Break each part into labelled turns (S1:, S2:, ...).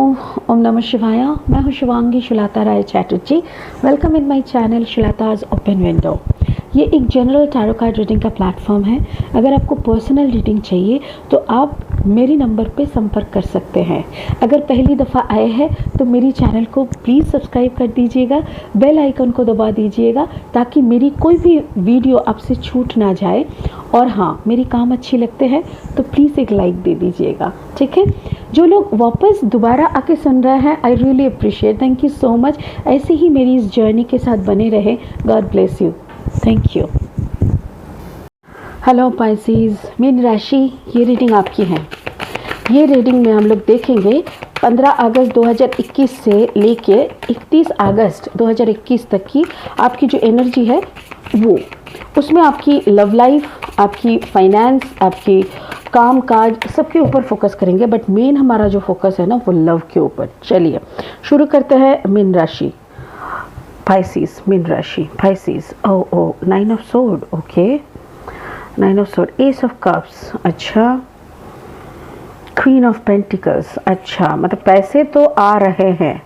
S1: ओम नमः शिवाय। मैं हूँ Shivangi Shulata Roy Chatterjee. Welcome in my channel Shulata's open window. ये एक जनरल टैरो कार्ड रीडिंग का प्लेटफॉर्म है। अगर आपको पर्सनल रीडिंग चाहिए तो आप मेरे नंबर पे संपर्क कर सकते हैं। अगर पहली दफ़ा आए हैं तो मेरी चैनल को प्लीज़ सब्सक्राइब कर दीजिएगा, बेल आइकन को दबा दीजिएगा ताकि मेरी कोई भी वीडियो आपसे छूट ना जाए। और हाँ, मेरी काम अच्छी लगते हैं तो प्लीज़ एक लाइक दे दीजिएगा, ठीक है। जो लोग वापस दोबारा आके सुन रहे हैं, I really appreciate, thank you so much. ऐसे ही मेरी इस जर्नी के साथ बने रहे। God bless you, thank you. Hello Pisces, मीन राशि, ये रीडिंग आपकी है। ये रीडिंग में हम लोग देखेंगे 15 अगस्त 2021 से लेके 31 अगस्त 2021 तक की आपकी जो एनर्जी है वो, उसमें आपकी लव लाइफ, आपकी फाइनेंस, आपकी काम काज सबके ऊपर फोकस करेंगे। बट मेन हमारा जो फोकस है ना वो लव के ऊपर। चलिए शुरू करते हैं। मीन राशि पाइसेस, मीन राशि Pisces. Oh 9 of sword, okay, 9 of sword, ace of cups, अच्छा, क्वीन ऑफ पेंटिकल्स, अच्छा, मतलब पैसे तो आ रहे हैं।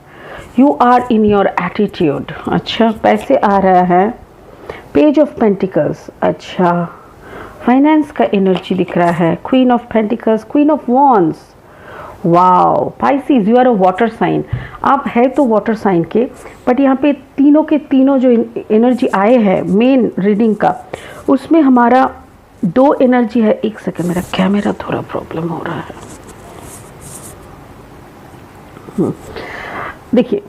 S1: You are in your attitude, अच्छा, पैसे आ रहे हैं। पेज ऑफ पेंटिकल्स, अच्छा, फाइनेंस का एनर्जी दिख रहा है। Queen of pentacles, queen of wands, wow Pisces, you are a water sign. आप है तो वाटर साइन के, बट यहाँ पे तीनों के तीनों जो एनर्जी आए हैं मेन रीडिंग का, उसमें हमारा दो एनर्जी है। एक सेकंड, मेरा कैमरा थोड़ा प्रॉब्लम हो रहा है। देखिए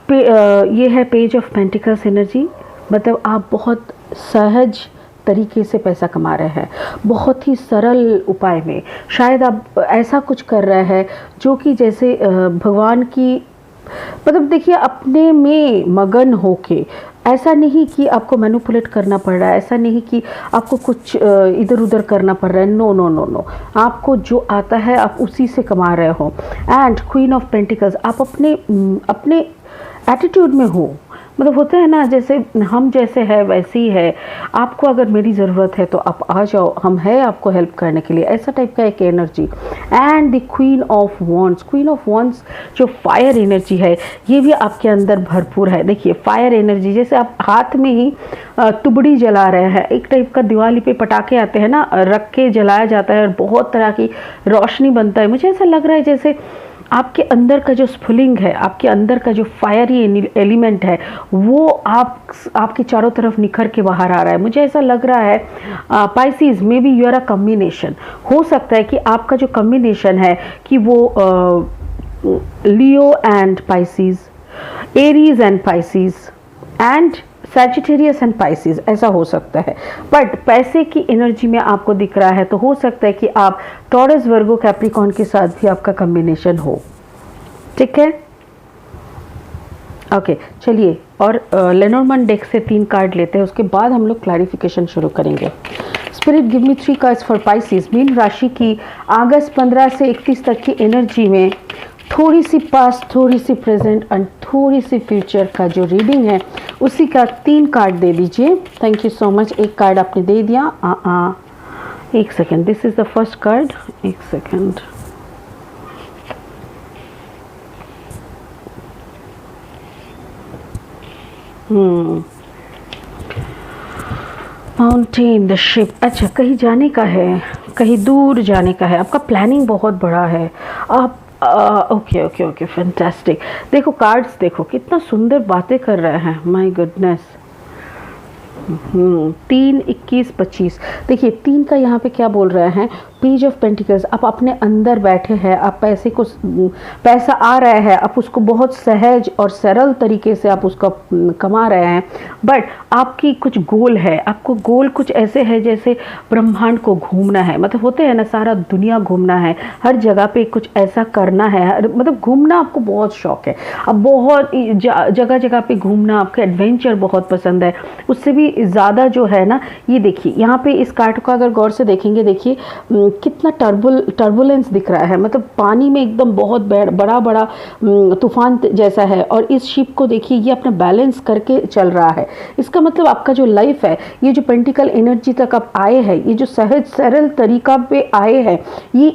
S1: ये है पेज ऑफ पेंटिकल्स एनर्जी। मतलब आप बहुत सहज तरीके से पैसा कमा रहे हैं, बहुत ही सरल उपाय में। शायद आप ऐसा कुछ कर रहे हैं जो कि जैसे भगवान की, मतलब देखिए, अपने में मगन होके, ऐसा नहीं कि आपको मैनिपुलेट करना पड़ रहा है, ऐसा नहीं कि आपको कुछ इधर उधर करना पड़ रहा है। नो नो नो नो, आपको जो आता है आप उसी से कमा रहे हो। एंड क्वीन ऑफ पेंटिकल्स, आप अपने एटीट्यूड में हो। मतलब होता है ना, जैसे हम जैसे है वैसे ही है। आपको अगर मेरी ज़रूरत है तो आप आ जाओ, हम है आपको हेल्प करने के लिए, ऐसा टाइप का एक energy. And the queen of wands, queen of wands जो फायर एनर्जी है, ये भी आपके अंदर भरपूर है। देखिए फायर एनर्जी, जैसे आप हाथ में ही तुबड़ी जला रहे हैं, एक टाइप का दिवाली पे पटाखे आते हैं ना, रख के जलाया जाता है और बहुत तरह की रोशनी बनता है। मुझे ऐसा लग रहा है जैसे आपके अंदर का जो स्फुलिंग है, आपके अंदर का जो फायरी एलिमेंट है, वो आपके चारों तरफ निखर के बाहर आ रहा है। मुझे ऐसा लग रहा है Pisces, maybe you are a combination. हो सकता है कि आपका जो कम्बिनेशन है कि वो Leo and Pisces, Aries and Pisces and Sagittarius and Pisces, ऐसा हो सकता है। बट पैसे की एनर्जी में आपको दिख रहा है तो हो सकता है कि आप टॉरस, वर्गो, कैप्रिकॉर्न के साथ भी आपका कॉम्बिनेशन हो, ठीक है। ओके चलिए, और लेनोर्मन डेक से 3 कार्ड लेते हैं, उसके बाद हम लोग क्लैरिफिकेशन शुरू करेंगे। Spirit give me 3 cards for Pisces. मीन राशि की अगस्त 15 से 31 तक की एनर्जी में थोड़ी सी पास्ट, थोड़ी सी प्रेजेंट एंड थोड़ी सी फ्यूचर का जो रीडिंग है उसी का 3 कार्ड दे दीजिए। Thank you so much. एक कार्ड आपने दे दिया। एक second, this is the first card. एक सेकेंड, माउंटेन, द शिप, अच्छा, कहीं जाने का है, कहीं दूर जाने का है। आपका प्लानिंग बहुत बड़ा है। आप ओके ओके ओके, फैंटास्टिक। देखो कार्ड्स, देखो कितना सुंदर बातें कर रहे हैं, माय गुडनेस। 3, 21, 25। देखिए 3 का यहाँ पे क्या बोल रहे हैं, पेज ऑफ पेंटिकल्स। आप अपने अंदर बैठे हैं, आप पैसा आ रहा है, आप उसको बहुत सहज और सरल तरीके से आप उसका कमा रहे हैं। बट आपकी कुछ गोल है, आपको गोल कुछ ऐसे है जैसे ब्रह्मांड को घूमना है। मतलब होते हैं ना, सारा दुनिया घूमना है, हर जगह पे कुछ ऐसा करना है। मतलब घूमना आपको बहुत शौक है, अब बहुत जगह जगह पे घूमना, आपका एडवेंचर बहुत पसंद है। उससे भी ज़्यादा जो है ना, ये देखिए यहाँ पे इस कार्ड को अगर गौर से देखेंगे, देखिए कितना टर्बुलेंस दिख रहा है। मतलब पानी में एकदम बहुत बड़ा बड़ा तूफान जैसा है। और इस शिप को देखिए, ये अपना बैलेंस करके चल रहा है। इसका मतलब आपका जो लाइफ है, ये जो पेंटिकल एनर्जी तक आप आए हैं, ये जो सहज सरल तरीका पे आए हैं, ये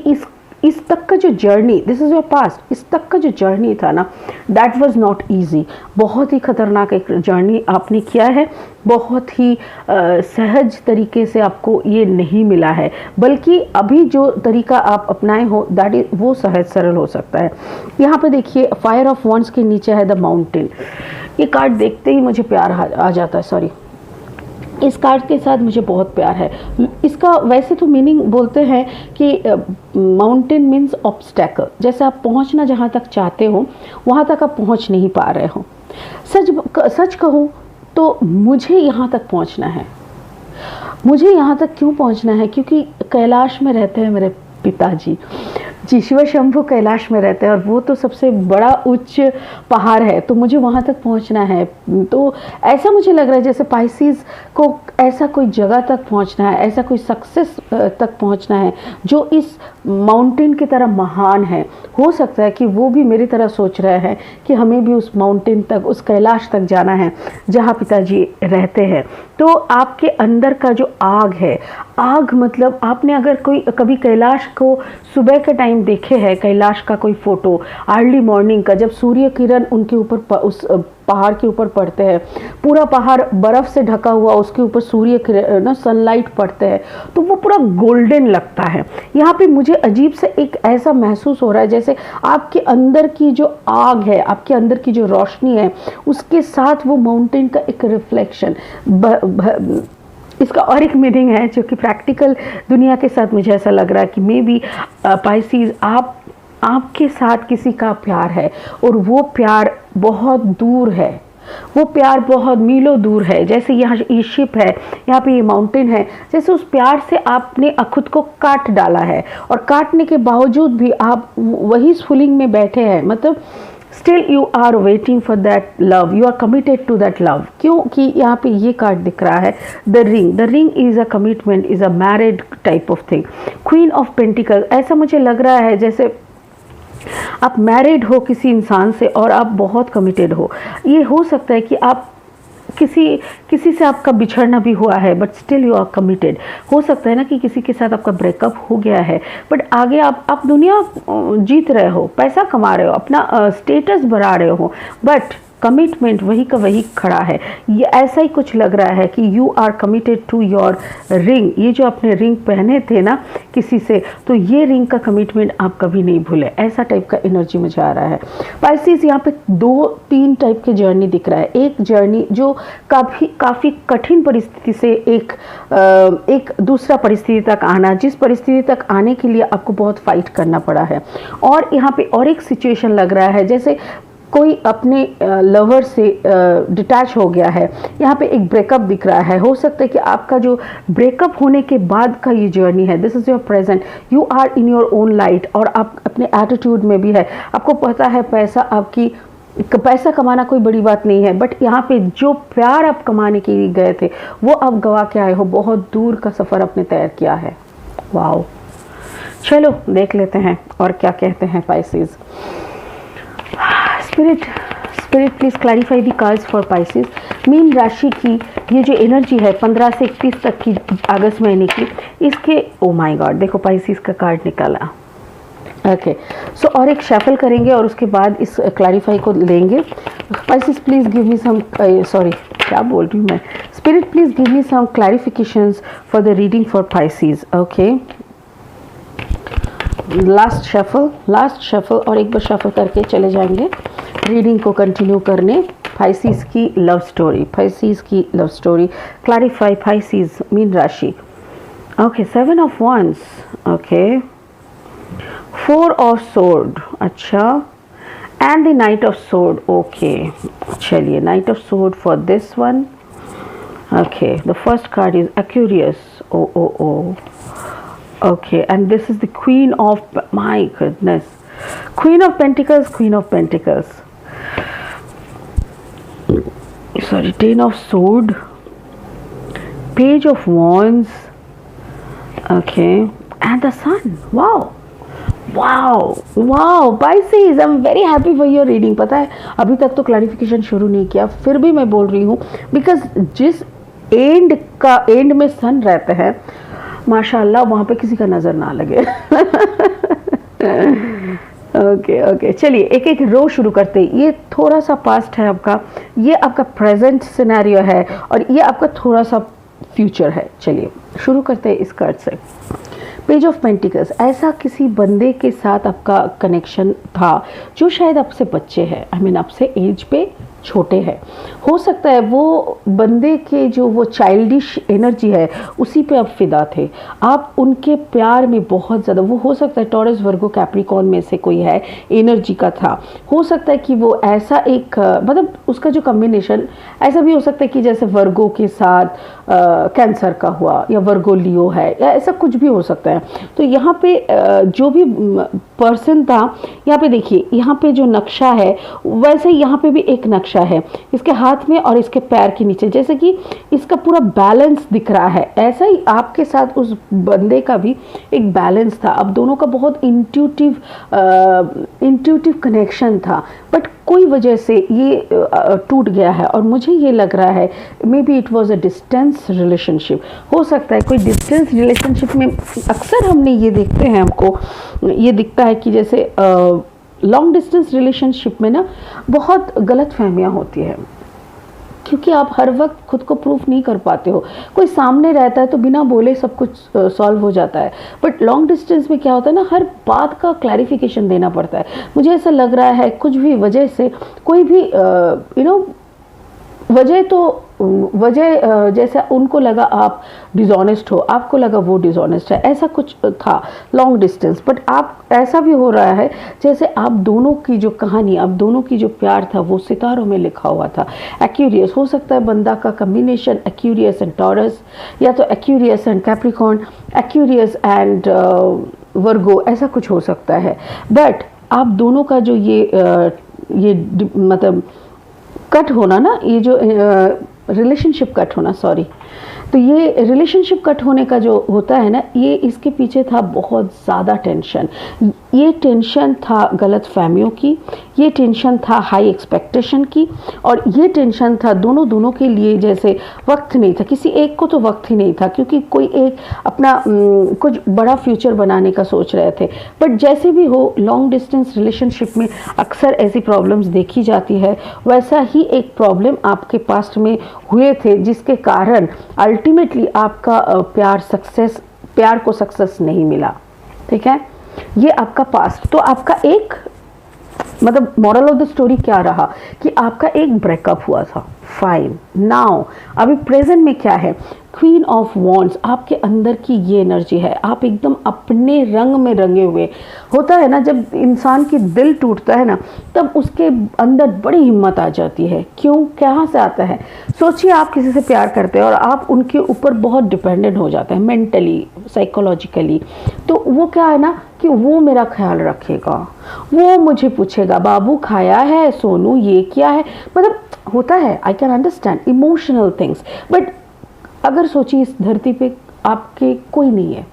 S1: इस तक का जो journey, this is your past, इस तक का जो जर्नी था ना, दैट वाज नॉट इजी। बहुत ही खतरनाक एक जर्नी आपने किया है, बहुत ही सहज तरीके से आपको ये नहीं मिला है, बल्कि अभी जो तरीका आप अपनाए हो दैट इज वो सहज सरल हो सकता है। यहाँ पे देखिए फायर ऑफ वॉन्ड्स के नीचे है द माउंटेन। ये कार्ड देखते ही मुझे प्यार आ जाता है, सॉरी, इस कार्ड के साथ मुझे बहुत प्यार है। इसका वैसे तो मीनिंग बोलते हैं कि माउंटेन मीन्स ऑब्स्टैकल, जैसे आप पहुंचना जहां तक चाहते हो वहां तक आप पहुंच नहीं पा रहे हो। सच कहूँ तो मुझे यहाँ तक पहुँचना है। मुझे यहाँ तक क्यों पहुँचना है? क्योंकि कैलाश में रहते हैं मेरे पिताजी जी, शिव शंभु कैलाश में रहते हैं और वो तो सबसे बड़ा उच्च पहाड़ है, तो मुझे वहाँ तक पहुँचना है। तो ऐसा मुझे लग रहा है जैसे पाइसेस को ऐसा कोई जगह तक पहुँचना है, ऐसा कोई सक्सेस तक पहुँचना है जो इस माउंटेन की तरह महान है। हो सकता है कि वो भी मेरी तरह सोच रहे हैं कि हमें भी उस माउंटेन तक, उस कैलाश तक जाना है जहाँ पिताजी रहते हैं। तो आपके अंदर का जो आग है, आग मतलब आपने अगर कोई कभी कैलाश को सुबह के टाइम देखे हैं, कैलाश का कोई फोटो अर्ली मॉर्निंग का, जब सूर्य किरण उनके ऊपर उस पहाड़ के ऊपर पड़ते हैं, पूरा पहाड़ बर्फ से ढका हुआ, उसके ऊपर सूर्य किरण ना सनलाइट पड़ते हैं, तो वो पूरा गोल्डन लगता है। यहाँ पे मुझे अजीब से एक ऐसा महसूस हो रहा है जैसे आपके अंदर की जो आग है, आपके अंदर की जो रोशनी है, उसके साथ वो माउंटेन का एक रिफ्लेक्शन। इसका और एक मीनिंग है जो कि प्रैक्टिकल दुनिया के साथ मुझे ऐसा लग रहा है कि मे बी पाइसेस आपके साथ किसी का प्यार है और वो प्यार बहुत दूर है, वो प्यार बहुत मीलों दूर है। जैसे यहाँ ये शिप है, यहाँ पे ये माउंटेन है, जैसे उस प्यार से आपने खुद को काट डाला है और काटने के बावजूद भी आप वही फीलिंग में बैठे हैं, मतलब still you are waiting for that love, you are committed to that love. क्योंकि यहाँ पे ये कार्ड दिख रहा है the ring. The ring is a commitment, is a married type of thing. Queen of pentacle, ऐसा मुझे लग रहा है जैसे आप मैरिड हो किसी इंसान से और आप बहुत कमिटेड हो। ये हो सकता है कि आप किसी से आपका बिछड़ना भी हुआ है but still you are committed. हो सकता है ना कि किसी के साथ आपका ब्रेकअप हो गया है बट आगे आप दुनिया जीत रहे हो, पैसा कमा रहे हो, अपना स्टेटस बढ़ा रहे हो, बट कमिटमेंट वही का वही खड़ा है। ये ऐसा ही कुछ लग रहा है कि you are committed to your ring. ये जो आपने रिंग पहने थे ना किसी से, तो ये रिंग का कमिटमेंट आप कभी नहीं भूले, ऐसा टाइप का एनर्जी मुझे आ रहा है। पाइसेस यहाँ पे 2-3 टाइप के जर्नी दिख रहा है। एक जर्नी जो काफ़ी कठिन परिस्थिति से एक दूसरा परिस्थिति तक आना, जिस परिस्थिति तक आने के लिए आपको बहुत फाइट करना पड़ा है। और यहाँ पे और एक सिचुएशन लग रहा है जैसे कोई अपने लवर से डिटैच हो गया है। यहाँ पे एक ब्रेकअप दिख रहा है। हो सकता है कि आपका जो ब्रेकअप होने के बाद का ये जर्नी है, this is your present, you are in your own light और आप अपने एटीट्यूड में भी है। आपको पता है पैसा कमाना कोई बड़ी बात नहीं है, बट यहाँ पे जो प्यार आप कमाने के लिए गए थे वो आप गवा के आए हो। बहुत दूर का सफ़र आपने तय किया है। वाओ, चलो देख लेते हैं और क्या कहते हैं Pisces. Spirit please clarify the cards for Pisces. मीन राशि की ये जो एनर्जी है 15 से 31 तक की अगस्त महीने की, इसके ओ माय गॉड, देखो पाइसेस का कार्ड निकाला। ओके, सो और एक शफल करेंगे और उसके बाद इस क्लैरिफाई को लेंगे। Pisces please give me some, sorry क्या बोल रही हूँ मैं, spirit please give me some clarifications for the reading for Pisces. Okay, last shuffle और एक बार शफल करके चले जाएंगे रीडिंग को कंटिन्यू करने। पाइसेस की लव स्टोरी क्लैरिफाई पाइसेस मीन राशि। Okay, 7 of wands, okay, 4 of sword, अच्छा, and the knight of sword। Okay, चलिए knight of sword for this one. Okay, the first card is Aquarius। Oh okay, and this is the Queen of, my goodness, Queen of Pentacles, sorry, 10 of Sword, Page of Wands, okay, and the Sun. Wow, Pisces, I'm very happy for your reading। पता है अभी तक तो clarification शुरू नहीं किया, फिर भी मैं बोल रही हूँ बिकॉज जिस एंड में सन रहते हैं माशाल्लाह, वहाँ पे किसी का नज़र ना लगे। ओके ओके, चलिए एक एक रो शुरू करते हैं। ये थोड़ा सा पास्ट है आपका, ये आपका प्रेजेंट सिनेरियो है, और ये आपका थोड़ा सा फ्यूचर है। चलिए शुरू करते हैं इस कार्ड से। पेज ऑफ पेंटिकल्स, ऐसा किसी बंदे के साथ आपका कनेक्शन था जो शायद आपसे बच्चे हैं, आई मीन आपसे एज पे छोटे हैं। हो सकता है वो बंदे के जो वो चाइल्डिश एनर्जी है उसी पे आप फिदा थे, आप उनके प्यार में बहुत ज़्यादा, वो हो सकता है टॉरस वर्गो कैप्रिकॉर्न में से कोई है, एनर्जी का था। हो सकता है कि वो ऐसा एक मतलब उसका जो कॉम्बिनेशन ऐसा भी हो सकता है कि जैसे वर्गो के साथ कैंसर का हुआ, या वर्गो लियो है, या ऐसा कुछ भी हो सकता है। तो यहाँ पे जो भी पर्सन था, यहाँ पे देखिए, यहाँ पे जो नक्शा है वैसे यहाँ पे भी एक नक्शा है, इसके हाथ में और इसके पैर के नीचे, जैसे कि इसका पूरा बैलेंस दिख रहा है। ऐसा ही आपके साथ उस बंदे का भी एक बैलेंस था, अब दोनों का बहुत इंट्यूटिव कनेक्शन था, बट कोई वजह से ये टूट गया है। और मुझे ये लग रहा है may be it was a distance relationship. हो सकता है कोई डिस्टेंस रिलेशनशिप में अक्सर हमने ये देखते हैं, हमको ये दिखता है कि जैसे लॉन्ग डिस्टेंस रिलेशनशिप में ना बहुत गलत फहमियाँ होती है, क्योंकि आप हर वक्त खुद को प्रूफ नहीं कर पाते हो। कोई सामने रहता है तो बिना बोले सब कुछ सॉल्व हो जाता है, बट लॉन्ग डिस्टेंस में क्या होता है ना, हर बात का क्लैरिफिकेशन देना पड़ता है। मुझे ऐसा लग रहा है कुछ भी वजह से कोई भी वजह जैसे उनको लगा आप डिसऑनेस्ट हो, आपको लगा वो डिसऑनेस्ट है, ऐसा कुछ था लॉन्ग डिस्टेंस। बट आप ऐसा भी हो रहा है जैसे आप दोनों की जो कहानी, आप दोनों की जो प्यार था वो सितारों में लिखा हुआ था। एक्यूरियस हो सकता है बंदा का कम्बिनेशन एक्यूरियस एंड टॉरस, या तो Aquarius and Capricorn, Aquarius and वर्गो, ऐसा कुछ हो सकता है। बट आप दोनों का जो ये मतलब कट होना ना, ये जो रिलेशनशिप कट होना, सॉरी, तो ये रिलेशनशिप कट होने का जो होता है ना, ये इसके पीछे था बहुत ज़्यादा टेंशन। ये टेंशन था गलत फहमियों की, ये टेंशन था हाई एक्सपेक्टेशन की, और ये टेंशन था दोनों के लिए जैसे वक्त नहीं था, किसी एक को तो वक्त ही नहीं था, क्योंकि कोई एक अपना कुछ बड़ा फ्यूचर बनाने का सोच रहे थे। बट जैसे भी हो, लॉन्ग डिस्टेंस रिलेशनशिप में अक्सर ऐसी प्रॉब्लम्स देखी जाती है। वैसा ही एक प्रॉब्लम आपके पास्ट में हुए थे, जिसके कारण अल्टीमेटली आपका प्यार को सक्सेस नहीं मिला। ठीक है, ये आपका पास्ट। तो आपका एक मतलब मॉरल ऑफ द स्टोरी क्या रहा कि आपका एक ब्रेकअप हुआ था। फाइन, नाउ अभी प्रेजेंट में क्या है, क्वीन ऑफ वॉन्ड्स, आपके अंदर की ये एनर्जी है, आप एकदम अपने रंग में रंगे हुए। होता है ना, जब इंसान की दिल टूटता है ना, तब उसके अंदर बड़ी हिम्मत आ जाती है। क्यों, कहाँ से आता है? सोचिए, आप किसी से प्यार करते हैं और आप उनके ऊपर बहुत डिपेंडेंट हो जाते हैं मेंटली, साइकोलॉजिकली। तो वो क्या है ना कि वो मेरा ख्याल रखेगा, वो मुझे पूछेगा बाबू खाया है, सोनू ये क्या है, मतलब होता है। I can understand emotional things, but अगर सोचिए इस धरती पे आपके कोई नहीं है,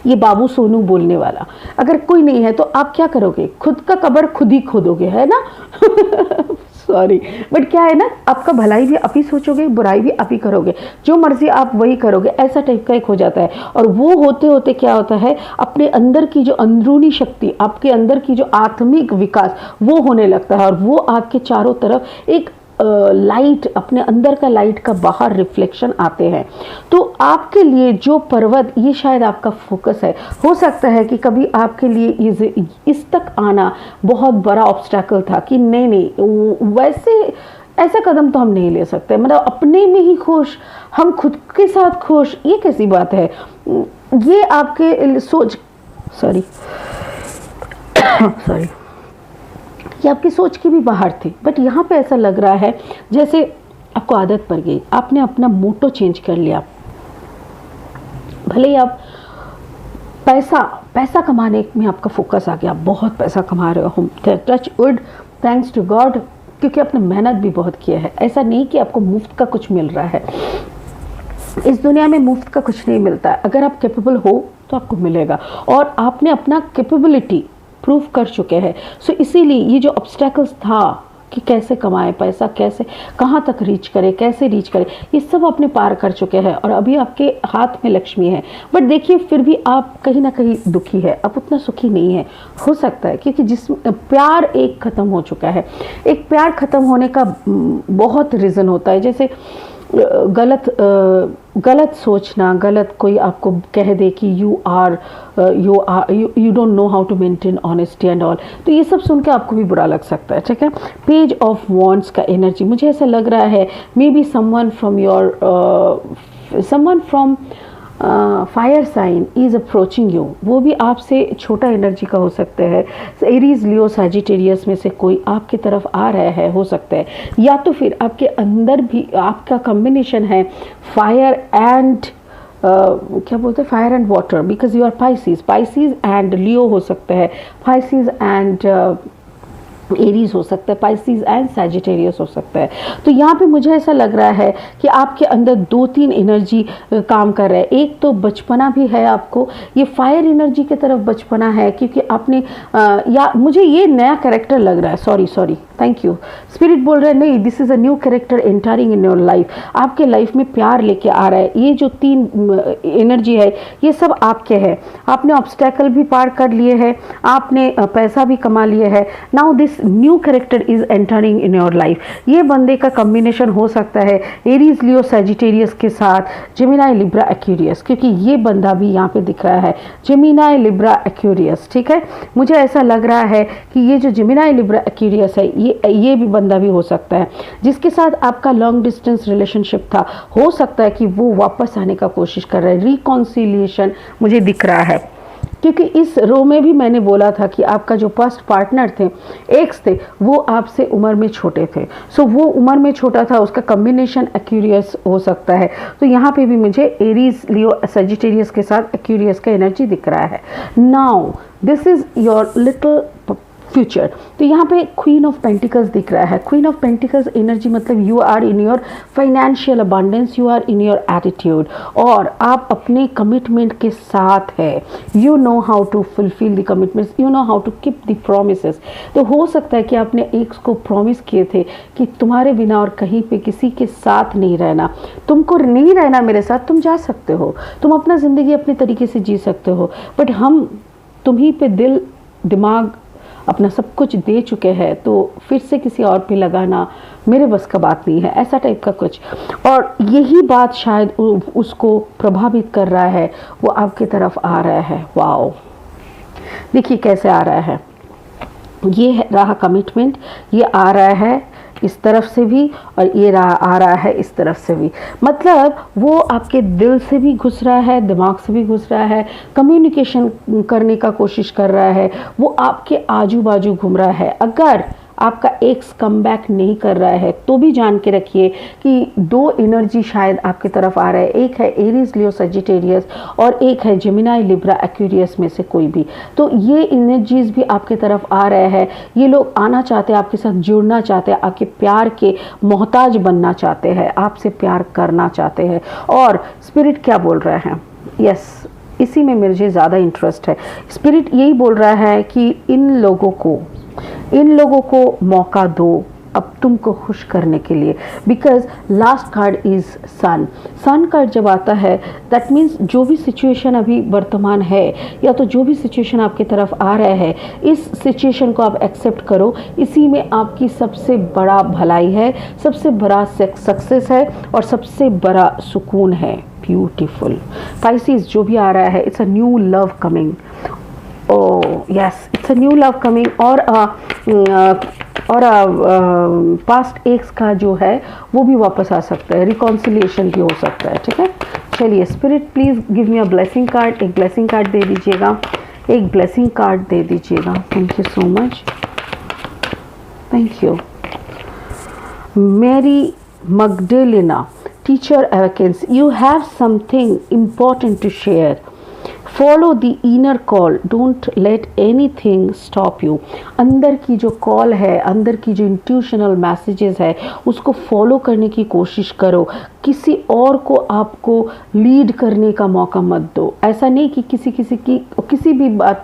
S1: ये बाबू सोनू बोलने वाला अगर कोई नहीं है, तो आप क्या करोगे? खुद का कब्र खुद ही खोदोगे, है ना? सॉरी, बट क्या है ना, आपका भलाई भी आप ही सोचोगे, बुराई भी आप ही करोगे, जो मर्जी आप वही करोगे, ऐसा टाइप का एक हो जाता है। और वो होते होते क्या होता है, अपने अंदर की जो अंदरूनी शक्ति, आपके अंदर की जो आत्मिक विकास, वो होने लगता है, और वो आपके चारों तरफ एक लाइट, अपने अंदर का लाइट का बाहर रिफ्लेक्शन आते हैं। तो आपके लिए जो पर्वत, ये शायद आपका फोकस है। हो सकता है कि कभी आपके लिए इस तक आना बहुत बड़ा ऑब्स्टैकल था कि नहीं वैसे ऐसा कदम तो हम नहीं ले सकते, मतलब अपने में ही खुश, हम खुद के साथ खुश, ये कैसी बात है? ये आपके सोच, सॉरी ये आपकी सोच की भी बाहर थी। बट यहाँ पे ऐसा लग रहा है जैसे आपको आदत पड़ गई, आपने अपना मोटो चेंज कर लिया। भले ही आप पैसा कमाने में आपका फोकस आ गया, बहुत पैसा कमा रहे हो, touch wood, thanks to God, क्योंकि आपने मेहनत भी बहुत किया है। ऐसा नहीं कि आपको मुफ्त का कुछ मिल रहा है, इस दुनिया में मुफ्त का कुछ नहीं मिलता है। अगर आप कैपेबल हो तो आपको मिलेगा, और आपने अपना कैपेबिलिटी प्रूव कर चुके हैं। सो इसीलिए ये जो ऑब्स्टैकल्स था कि कैसे कमाएं पैसा, कैसे कहाँ तक रीच करें, कैसे रीच करें, ये सब आपने पार कर चुके हैं और अभी आपके हाथ में लक्ष्मी है। बट देखिए फिर भी आप कहीं ना कहीं दुखी है, आप उतना सुखी नहीं है। हो सकता है क्योंकि जिस प्यार एक ख़त्म हो चुका है। एक प्यार ख़त्म होने का बहुत रीज़न होता है, जैसे गलत सोचना, गलत कोई आपको कह दे कि you don't know how to maintain honesty and all, तो ये सब सुन के आपको भी बुरा लग सकता है। ठीक है, पेज ऑफ वॉन्ड्स का एनर्जी मुझे ऐसा लग रहा है maybe someone from fire sign is approaching you, वो भी आपसे छोटा एनर्जी का हो सकता है। एरीज, लियो, सैजिटेरियस में से कोई आपकी तरफ आ रहा है, हो सकता है, या तो फिर आपके अंदर भी आपका कॉम्बिनेशन है फायर एंड क्या बोलते हैं, fire and water, because you are Pisces and Leo हो सकता है, पाइसिस एंड एरीज हो सकता है, पाइसिस एंड सैजिटेरियस हो सकता है। तो यहाँ पे मुझे ऐसा लग रहा है कि आपके अंदर 2-3 एनर्जी काम कर रहा है। एक तो बचपना भी है आपको, ये फायर एनर्जी की तरफ बचपना है क्योंकि आपने या मुझे ये नया कैरेक्टर लग रहा है, सॉरी थैंक यू, स्पिरिट बोल रहे हैं नहीं, this is a new character entering in your life, आपके लाइफ में प्यार लेके आ रहा है। ये जो 3 एनर्जी है ये सब आपके है, आपने ऑब्स्टेकल भी पार कर लिए हैं, आपने पैसा भी कमा लिए है। Now this new character is entering in your life. ये बंदे का कॉम्बिनेशन हो सकता है एरीज, लियो, सैजिटेरियस के साथ जेमिनी, लिब्रा, एक्वेरियस, क्योंकि ये बंदा भी यहाँ पे दिख रहा है जेमिनी, लिब्रा, एक्वेरियस। ठीक है, मुझे ऐसा लग रहा है कि ये जो जेमिनी, लिब्रा, एक्वेरियस है ये भी बंदा भी हो सकता है जिसके साथ आपका लॉन्ग डिस्टेंस रिलेशनशिप था। हो सकता है कि वो वापस आने का कोशिश कर रहा है, रिकॉन्सिलिएशन मुझे दिख रहा है, क्योंकि इस रो में भी मैंने बोला था कि आपका जो फर्स्ट पार्टनर थे, एक्स थे, वो आपसे उम्र में छोटे थे। सो वो उम्र में छोटा था, उसका कॉम्बिनेशन एक्वेरियस हो सकता है। तो यहाँ पे भी मुझे एरीज, लियो, सैजिटेरियस के साथ एक्वेरियस का एनर्जी दिख रहा है। Now this is your little future. तो यहाँ पे क्वीन ऑफ पेंटिकल्स दिख रहा है। क्वीन ऑफ पेंटिकल्स एनर्जी मतलब you are in your financial abundance, you are in your attitude, और आप अपने कमिटमेंट के साथ है। You know how to fulfil the commitments, you know how to keep the promises. तो हो सकता है कि आपने एक्स को प्रॉमिस किए थे कि तुम्हारे बिना और कहीं पे किसी के साथ नहीं रहना, तुमको नहीं रहना मेरे साथ, तुम जा सकते हो, तुम अपना ज़िंदगी अपने तरीके से जी सकते हो, बट हम तुम्ही पे दिल दिमाग अपना सब कुछ दे चुके हैं, तो फिर से किसी और पे लगाना मेरे बस का बात नहीं है, ऐसा टाइप का कुछ। और यही बात शायद उसको प्रभावित कर रहा है, वो आपकी तरफ आ रहा है। वाओ, देखिए कैसे आ रहा है, ये रहा कमिटमेंट, ये आ रहा है इस तरफ से भी और ये आ रहा है इस तरफ से भी। मतलब वो आपके दिल से भी घुस रहा है, दिमाग से भी घुस रहा है, कम्युनिकेशन करने का कोशिश कर रहा है, वो आपके आजू बाजू घूम रहा है। अगर आपका एक्स कम बैक नहीं कर रहा है तो भी जान के रखिए कि 2 एनर्जी शायद आपकी तरफ आ रहा है। एक है एरीज, लियो, सजिटेरियस और एक है जेमिनी, लिब्रा, एक्वेरियस में से कोई भी। तो ये एनर्जीज भी आपकी तरफ आ रहे हैं। ये लोग आना चाहते हैं, आपके साथ जुड़ना चाहते हैं, आपके प्यार के मोहताज बनना चाहते हैं, आपसे प्यार करना चाहते हैं। और स्पिरिट क्या बोल रहे हैं, यस इसी में मुझे ज़्यादा इंटरेस्ट है। स्पिरिट यही बोल रहा है कि इन लोगों को मौका दो अब तुमको खुश करने के लिए, because last card is sun card जब आता है दैट मीन्स जो भी सिचुएशन अभी वर्तमान है या तो जो भी सिचुएशन आपकी तरफ आ रहा है, इस सिचुएशन को आप एक्सेप्ट करो। इसी में आपकी सबसे बड़ा भलाई है, सबसे बड़ा सक्सेस है और सबसे बड़ा सुकून है। ब्यूटीफुल पाइसिस जो भी आ रहा है, it's a new love coming. Oh yes, it's a new love coming. और पास्ट एक्स का जो है वो भी वापस आ सकता है, रिकॉन्सिलिएशन भी हो सकता है। ठीक है, चलिए spirit please give me a blessing card. एक ब्लेसिंग कार्ड दे दीजिएगा, एक ब्लेसिंग कार्ड दे दीजिएगा। Thank you so much, thank you. Mary Magdalena, teacher awakens. You have something important to share. Follow the inner call, don't let anything stop you. अंदर की जो call है, अंदर की जो इंट्यूशनल मैसेजेस है, उसको फॉलो करने की कोशिश करो। किसी और को आपको लीड करने का मौका मत दो। ऐसा नहीं कि किसी भी बात,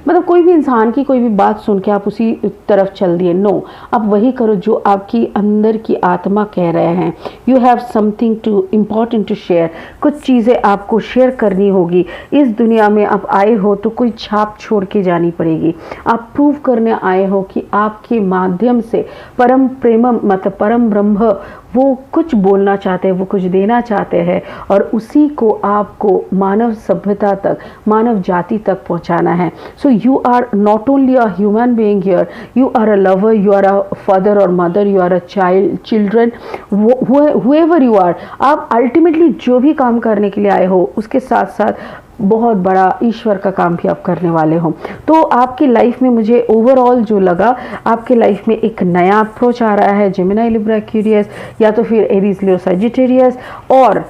S1: मतलब कोई भी इंसान की कोई भी बात सुन के आप उसी तरफ चल दिए। नो, आप वही करो जो आपकी अंदर की आत्मा कह रहे हैं। You have something too important to share. कुछ चीज़ें आपको शेयर करनी होगी। इस दुनिया में आप आए हो तो कोई छाप छोड़ के जानी पड़ेगी। आप प्रूव करने आए हो कि आपके माध्यम से परम प्रेमम, मतलब परम ब्रह्म, वो कुछ बोलना चाहते हैं, वो कुछ देना चाहते हैं, और उसी को आपको मानव सभ्यता तक, मानव जाति तक पहुंचाना है। So you are not only a human being here, you are a lover, you are a father or mother, you are a child, children, whoever you are. आप अल्टीमेटली जो भी काम करने के लिए आए हो, उसके साथ साथ बहुत बड़ा ईश्वर का काम भी आप करने वाले हो। तो आपकी लाइफ में मुझे ओवरऑल जो लगा, आपके लाइफ में एक नया अप्रोच आ रहा है, जेमिनी, लिब्रा, एक्वेरियस, या तो फिर एरीज, लियो, सजिटेरियस, और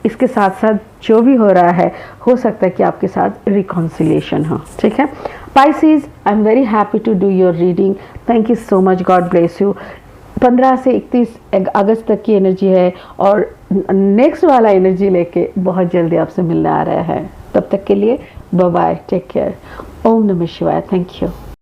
S1: इसके साथ साथ जो भी हो रहा है, हो सकता है कि आपके साथ रिकॉन्सिलेशन हो। ठीक है Pisces, I am very happy to do your reading. Thank you so much, God bless you. 15 से 31 अगस्त तक की एनर्जी है, और नेक्स्ट वाला एनर्जी लेके बहुत जल्दी आपसे मिलने आ रहा है। तब तक के लिए बाय बाय, टेक केयर। ओम नमः शिवाय। Thank you.